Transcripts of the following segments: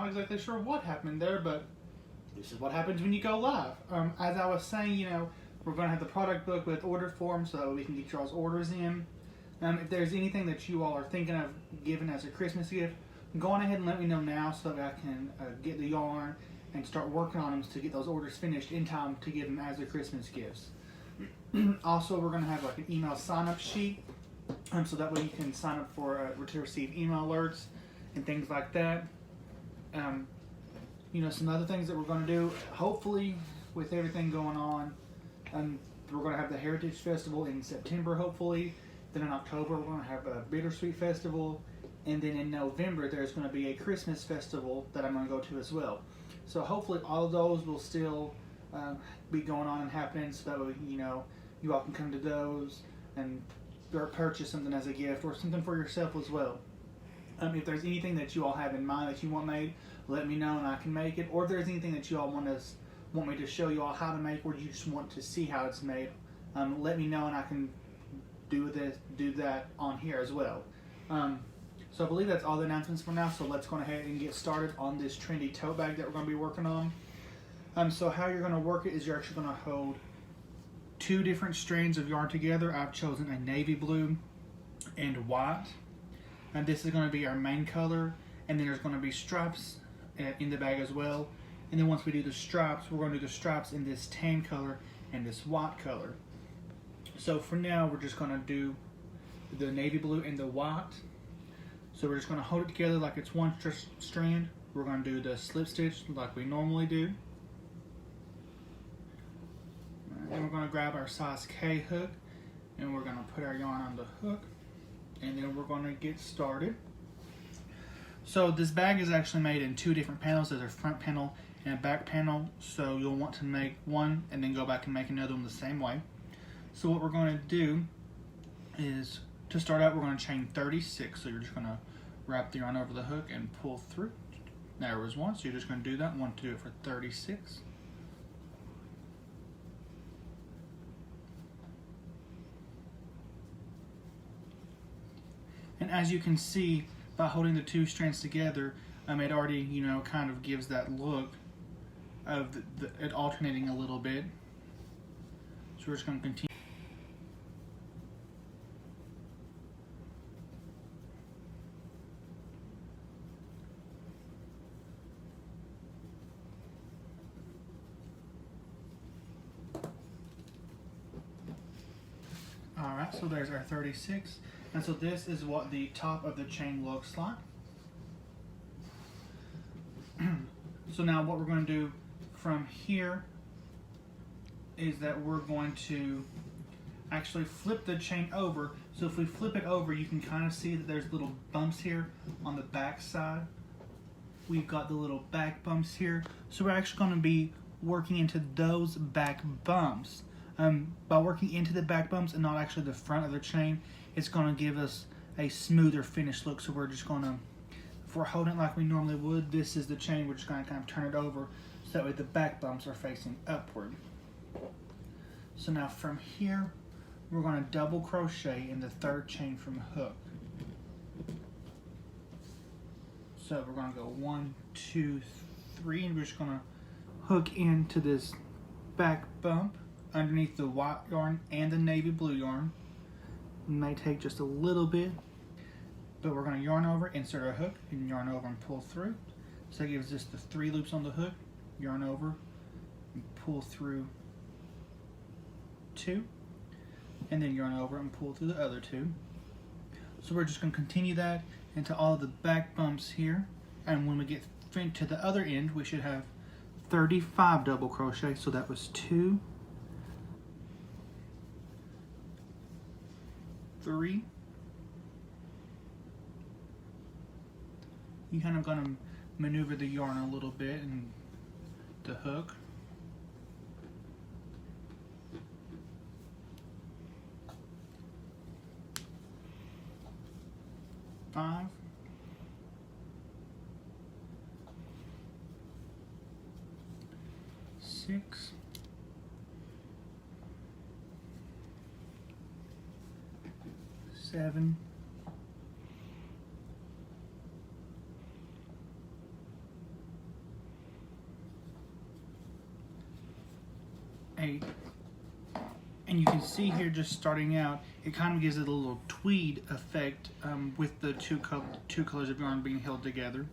not exactly sure what happened there, but this is what happens when you go live. As I was saying, you know, we're going to have the product book with order forms so that we can get y'all's orders in. If there's anything that you all are thinking of giving as a Christmas gift, go on ahead and let me know now so that I can get the yarn and start working on them to get those orders finished in time to give them as their Christmas gifts. Also, we're going to have like an email sign-up sheet, so that way you can sign up for to receive email alerts and things like that. You know, some other things that we're going to do, hopefully with everything going on, we're going to have the Heritage Festival in September, hopefully. Then in October, we're going to have a Bittersweet Festival. And then in November, there's going to be a Christmas festival that I'm going to go to as well. So hopefully all of those will still be going on and happening, so that way, you know, you all can come to those and purchase something as a gift or something for yourself as well. If there's anything that you all have in mind that you want made, let me know and I can make it. Or if there's anything that you all want me to show you all how to make, or you just want to see how it's made, let me know and I can do that on here as well. So I believe that's all the announcements for now. So let's go ahead and get started on this trendy tote bag that we're going to be working on. So how you're going to work it is you're actually going to hold two different strands of yarn together. I've chosen a navy blue and white. And this is going to be our main color. And then there's going to be stripes in the bag as well. And then once we do the stripes, we're going to do the stripes in this tan color and this white color. So for now, we're just going to do the navy blue and the white. So we're just going to hold it together like it's one strand. We're going to do the slip stitch like we normally do. Then we're going to grab our size K hook and we're going to put our yarn on the hook. And then we're going to get started. So this bag is actually made in two different panels. There's a front panel and a back panel. So you'll want to make one and then go back and make another one the same way. So what we're going to do is, to start out, we're going to chain 36. So you're just going to wrap the yarn over the hook and pull through. There was one, so you're just going to do that. Want to do it for 36. And as you can see, by holding the two strands together, it already, you know, kind of gives that look of it alternating a little bit. So we're just going to continue. Alright, so there's our 36. And so this is what the top of the chain looks like. So now what we're going to do from here is that we're going to actually flip the chain over. So if we flip it over, you can kind of see that there's little bumps here on the back side. We've got the little back bumps here. So we're actually going to be working into those back bumps. By working into the back bumps and not actually the front of the chain, it's going to give us a smoother finished look. So we're just going to, if we're holding it like we normally would, this is the chain, we're just going to kind of turn it over so that way the back bumps are facing upward. So now from here, we're going to double crochet in the third chain from the hook. So we're going to go 1, 2, 3, and we're just going to hook into this back bump underneath the white yarn and the navy blue yarn. It may take just a little bit, but we're going to yarn over, insert our hook, and yarn over and pull through. So that gives us the 3 loops on the hook, yarn over, and pull through 2, and then yarn over and pull through the other 2. So we're just going to continue that into all of the back bumps here, and when we get to the other end, we should have 35 double crochet. So that was 2, 3. You kind of going to maneuver the yarn a little bit and the hook. 5. 6. 7. 8. 8. And you can see here, just starting out, it kind of gives it a little tweed effect with the two colors of yarn being held together.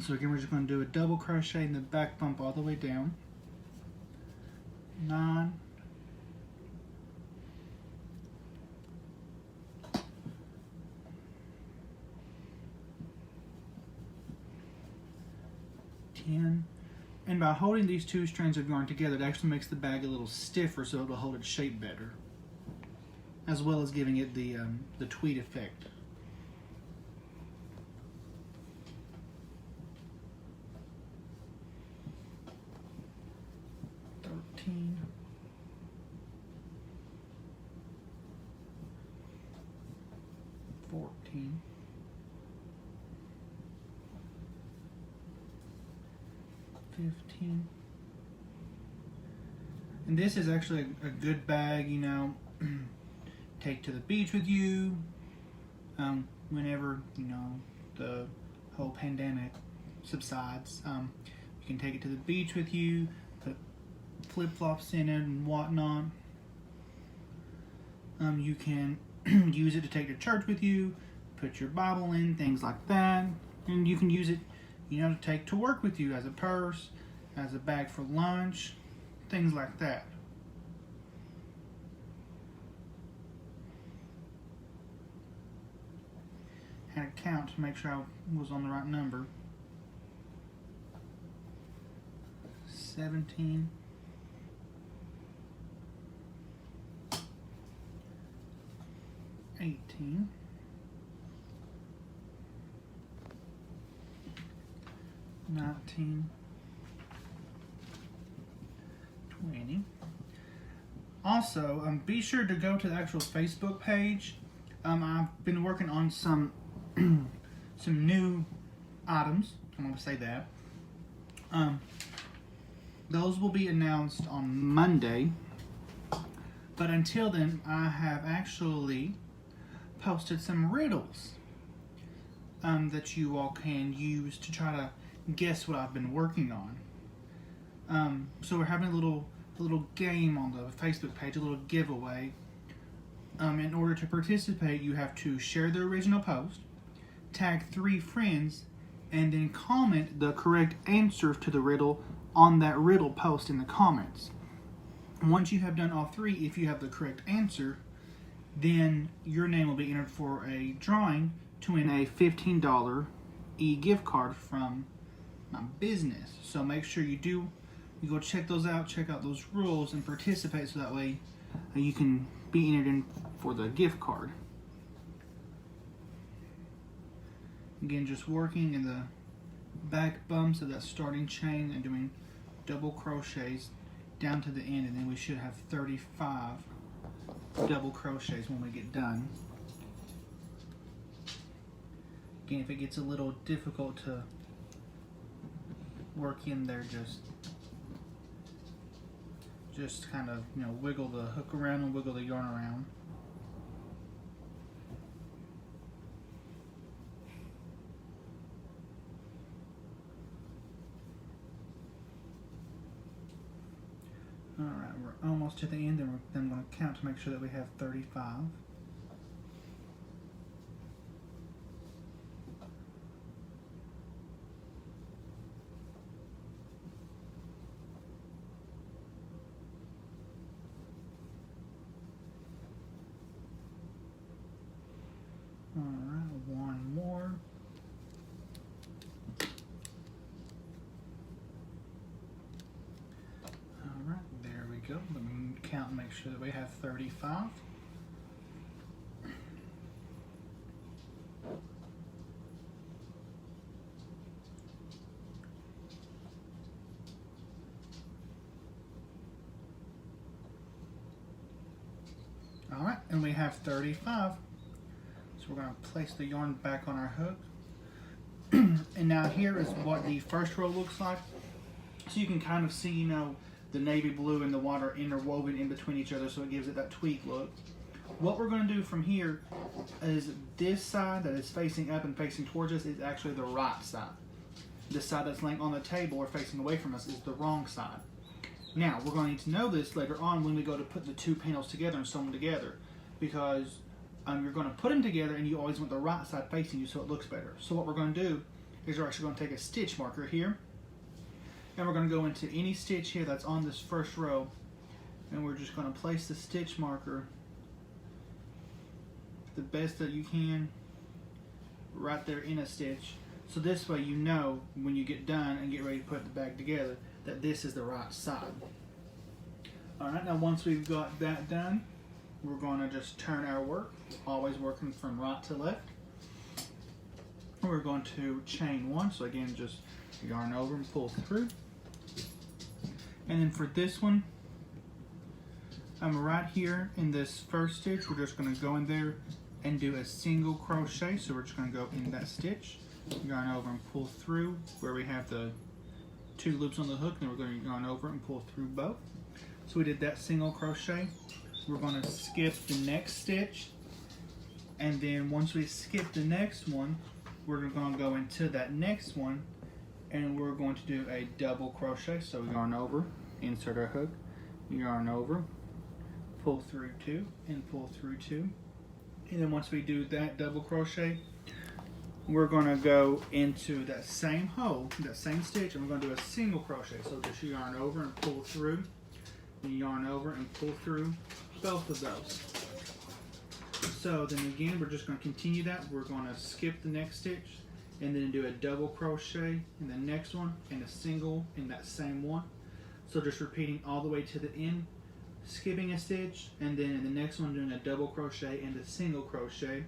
So again, we're just going to do a double crochet in the back bump all the way down. 9. 10. And by holding these two strands of yarn together, it actually makes the bag a little stiffer, so it'll hold its shape better, as well as giving it the tweed effect. 13. 14. 15. And this is actually a good bag, you know, take to the beach with you whenever, you know, the whole pandemic subsides. You can take it to the beach with you, put flip-flops in it and whatnot. You can use it to take to church with you, put your Bible in, things like that. And you can use it, you know, to take to work with you as a purse, as a bag for lunch, things like that. Had to count to make sure I was on the right number. 17. 18. 19. 20. Also, be sure to go to the actual Facebook page. I've been working on some some new items. I'm going to say that. Those will be announced on Monday. But until then, I have actually posted some riddles that you all can use to try to guess what I've been working on. So we're having a little game on the Facebook page, a little giveaway. In order to participate, you have to share the original post, tag 3 friends, and then comment the correct answer to the riddle on that riddle post in the comments. Once you have done all 3, if you have the correct answer, then your name will be entered for a drawing to win a $15 e-gift card from my business. So make sure you go check those out, check out those rules, and participate so that way you can be entered in for the gift card. Again, just working in the back bumps of that starting chain and doing double crochets down to the end, and then we should have 35 double crochets when we get done. Again, if it gets a little difficult to work in there, just kind of, you know, wiggle the hook around and wiggle the yarn around. Alright, we're almost to the end, and I'm going to count to make sure that we have 35. Alright, one more. Alright, there we go. Let me count and make sure that we have 35. Alright, and we have 35. We're going to place the yarn back on our hook. And now here is what the first row looks like. So you can kind of see, you know, the navy blue and the white are interwoven in between each other, so it gives it that tweed look. What we're going to do from here is this side that is facing up and facing towards us is actually the right side. This side that's laying on the table or facing away from us is the wrong side. Now, we're going to need to know this later on when we go to put the two panels together and sew them together, because you're going to put them together and you always want the right side facing you so it looks better. So what we're going to do is we're actually going to take a stitch marker here, and we're going to go into any stitch here that's on this first row, and we're just going to place the stitch marker the best that you can right there in a stitch. So this way you know when you get done and get ready to put the bag together that this is the right side. Alright, now once we've got that done, we're going to just turn our work, always working from right to left. We're going to chain one, so again just yarn over and pull through. And then for this one, I'm right here in this first stitch, we're just going to go in there and do a single crochet. So we're just going to go in that stitch, yarn over and pull through where we have the two loops on the hook, and then we're going to yarn over and pull through both. So we did that single crochet. We're going to skip the next stitch, and then once we skip the next one, we're going to go into that next one and we're going to do a double crochet. So we yarn over, insert our hook, yarn over, pull through two and pull through two, and then once we do that double crochet, we're going to go into that same hole, that same stitch, and we're going to do a single crochet. So just yarn over and pull through, and yarn over and pull through both of those. So then again, we're just going to continue that. We're going to skip the next stitch and then do a double crochet in the next one and a single in that same one. So just repeating all the way to the end, skipping a stitch, and then in the next one doing a double crochet and a single crochet.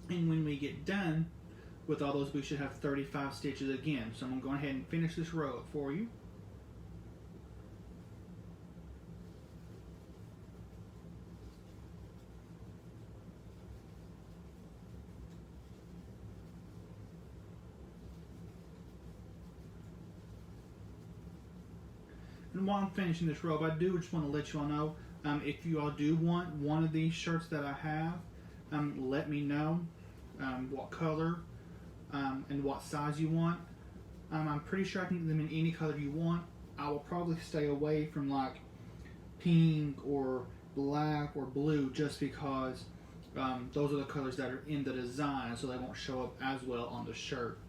And when we get done with all those, we should have 35 stitches again. So I'm going to go ahead and finish this row up for you. And while I'm finishing this row, I do just want to let you all know, if you all do want one of these shirts that I have, let me know what color and what size you want. I'm pretty sure I can get them in any color you want. I will probably stay away from like pink or black or blue just because those are the colors that are in the design, so they won't show up as well on the shirt.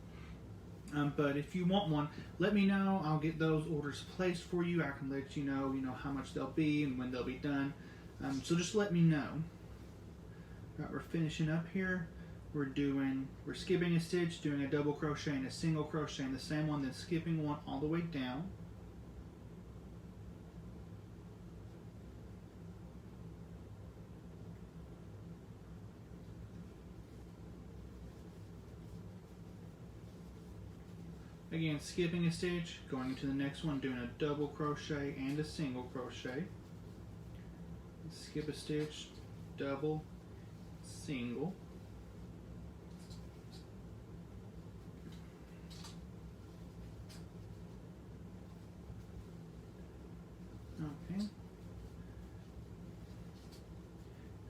But if you want one, let me know. I'll get those orders placed for you. I can let you know how much they'll be and when they'll be done. So just let me know. Right, we're finishing up here. We're skipping a stitch, doing a double crochet and a single crochet in the same one, then skipping one all the way down. Again, skipping a stitch, going into the next one, doing a double crochet and a single crochet. Skip a stitch, double, single. Okay.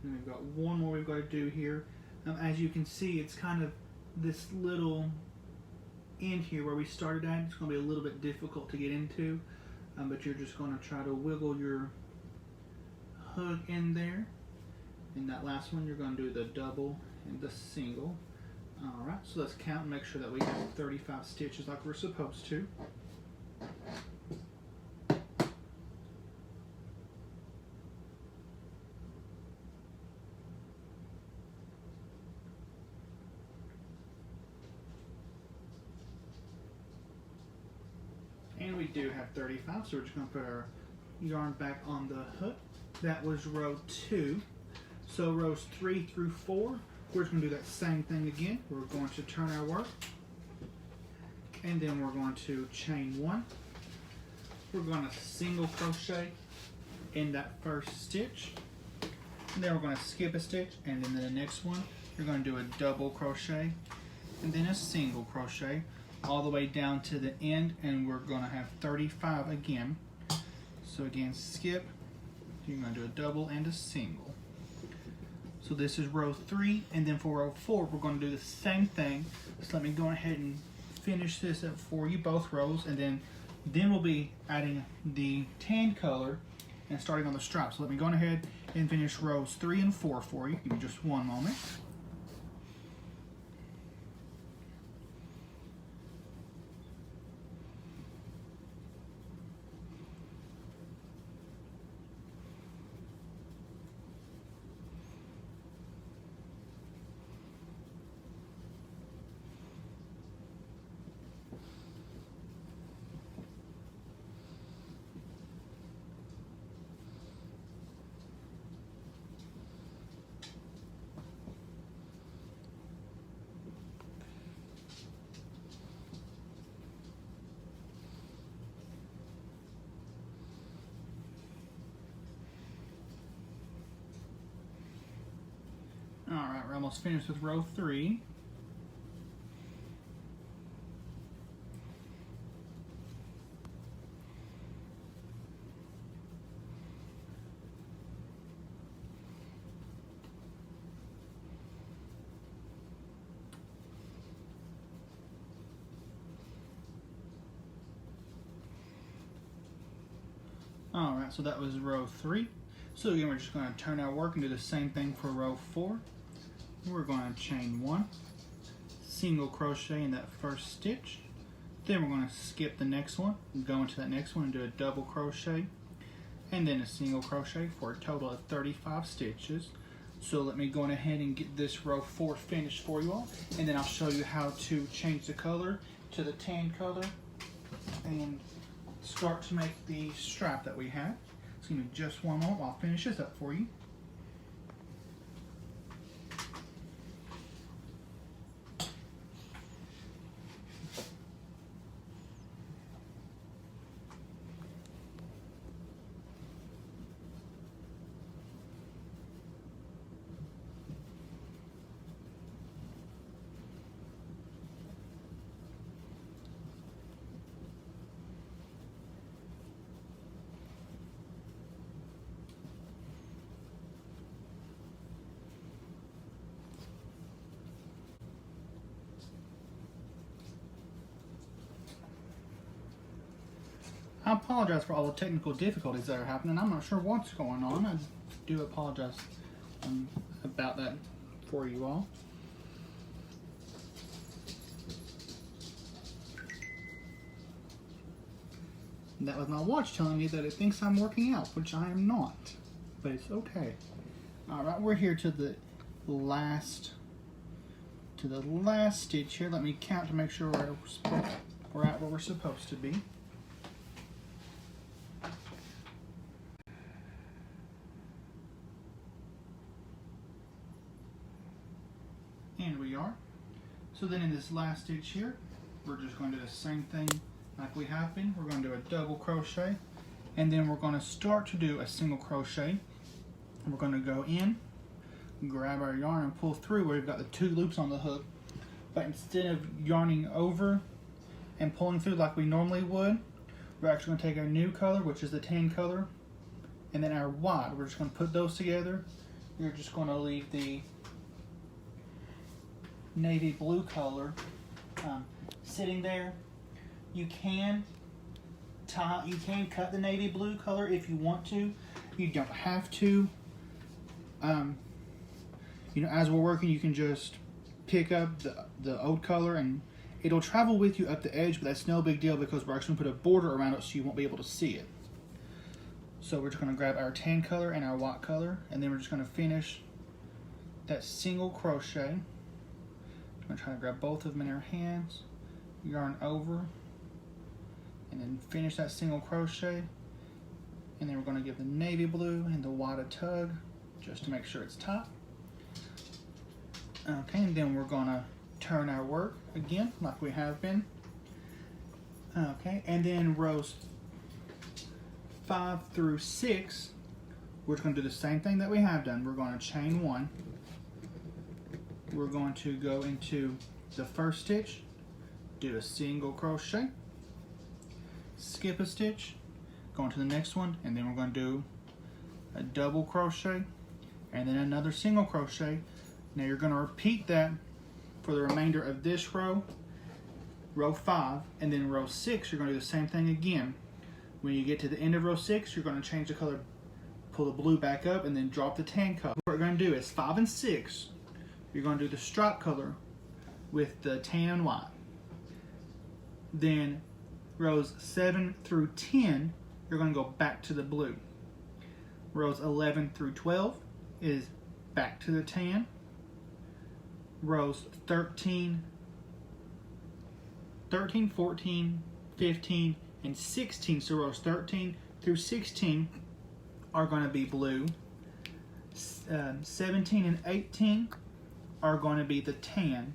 And we've got one more we've got to do here. As you can see, it's kind of this little end here where we started at. It's going to be a little bit difficult to get into, but you're just going to try to wiggle your hook in there. In that last one, you're going to do the double and the single. Alright, so let's count and make sure that we have 35 stitches like we're supposed to. And we do have 35, so we're just going to put our yarn back on the hook. That was row 2. So rows 3 through 4, we're just going to do that same thing again. We're going to turn our work, and then we're going to chain 1. We're going to single crochet in that first stitch, and then we're going to skip a stitch, and then the next one, you're going to do a double crochet, and then a single crochet, all the way down to the end, and we're going to have 35 again. So again, skip, you're going to do a double and a single. So this is row 3, and then for row 4, we're going to do the same thing. So let me go ahead and finish this up for you, both rows, and then Then we'll be adding the tan color and starting on the stripe. So let me go on ahead and finish rows 3 and 4 for you. Give me just one moment. Alright, we're almost finished with row 3. Alright, so that was row 3. So again, we're just going to turn our work and do the same thing for row 4. We're going to chain 1, single crochet in that first stitch. Then we're going to skip the next one, go into that next one and do a double crochet, and then a single crochet for a total of 35 stitches. So let me go on ahead and get this row 4 finished for you all, and then I'll show you how to change the color to the tan color and start to make the stripe that we have. So give me just one moment while I finish this up for you. I apologize for all the technical difficulties that are happening. I'm not sure what's going on. I do apologize about that for you all. That was my watch telling me that it thinks I'm working out, which I am not. But it's okay. Alright, we're here to the last stitch here. Let me count to make sure we're at where we're supposed to be. And we are. So then in this last stitch here, we're just going to do the same thing like we have been. We're going to do a double crochet, and then we're going to start to do a single crochet. And we're going to go in, grab our yarn and pull through where we've got the 2 loops on the hook. But instead of yarning over and pulling through like we normally would, we're actually going to take our new color, which is the tan color, and then our white. We're just going to put those together. You're just going to leave the navy blue color sitting there. You can cut the navy blue color if you want to. You don't have to. You know, as we're working, you can just pick up the old color and it'll travel with you up the edge, but that's no big deal because we're actually going to put a border around it so you won't be able to see it. So we're just going to grab our tan color and our white color, and then we're just going to finish that single crochet. I'm going to try to grab both of them in our hands, yarn over, and then finish that single crochet. And then we're going to give the navy blue and the white a tug just to make sure it's tight. Okay, and then we're going to turn our work again like we have been. Okay, and then rows 5 through 6, we're just going to do the same thing that we have done. We're going to chain 1. We're going to go into the first stitch, do a single crochet, skip a stitch, go into the next one, and then we're going to do a double crochet and then another single crochet. Now you're going to repeat that for the remainder of this row. row 5, and then row 6 you're going to do the same thing again. When you get to the end of row 6, you're going to change the color, pull the blue back up, and then drop the tan color. What we're going to do is 5 and 6, you're going to do the stripe color with the tan and white. Then rows 7 through 10, you're going to go back to the blue. Rows 11 through 12 is back to the tan. Rows 13, 14, 15, and 16, so rows 13 through 16 are going to be blue. 17 and 18 are going to be the tan.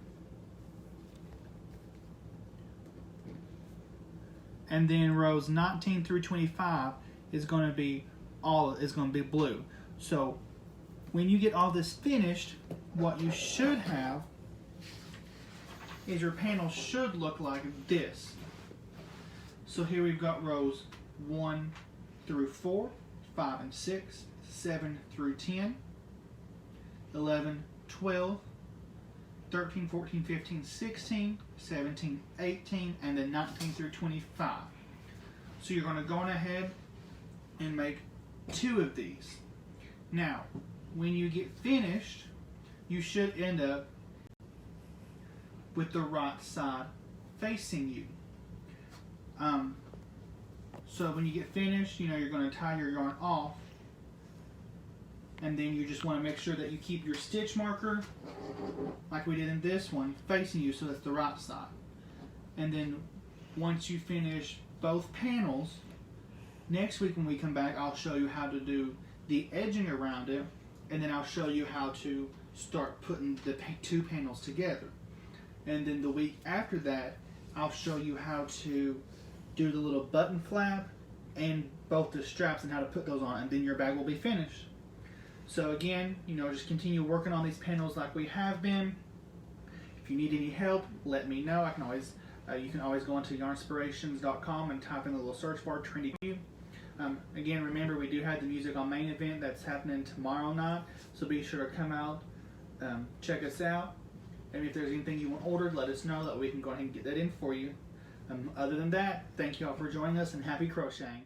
And then rows 19 through 25 is going to be blue. So when you get all this finished, what you should have is your panel should look like this. So here we've got rows 1 through 4, 5 and 6, 7 through 10, 11, 12, 13, 14, 15, 16, 17, 18, and then 19 through 25. So you're going to go on ahead and make 2 of these. Now, when you get finished, you should end up with the right side facing you. So when you get finished, you're going to tie your yarn off, and then you just want to make sure that you keep your stitch marker, like we did in this one, facing you so that's the right side. And then once you finish both panels, next week when we come back, I'll show you how to do the edging around it, and then I'll show you how to start putting the 2 panels together. And then the week after that, I'll show you how to do the little button flap and both the straps and how to put those on, and then your bag will be finished. So again, just continue working on these panels like we have been. If you need any help, let me know. You can always go onto yarnspirations.com and type in the little search bar, Trendy. Again, remember we do have the Music on Main event that's happening tomorrow night, so be sure to come out, check us out, and if there's anything you want ordered, let us know that we can go ahead and get that in for you. Other than that, thank you all for joining us, and happy crocheting.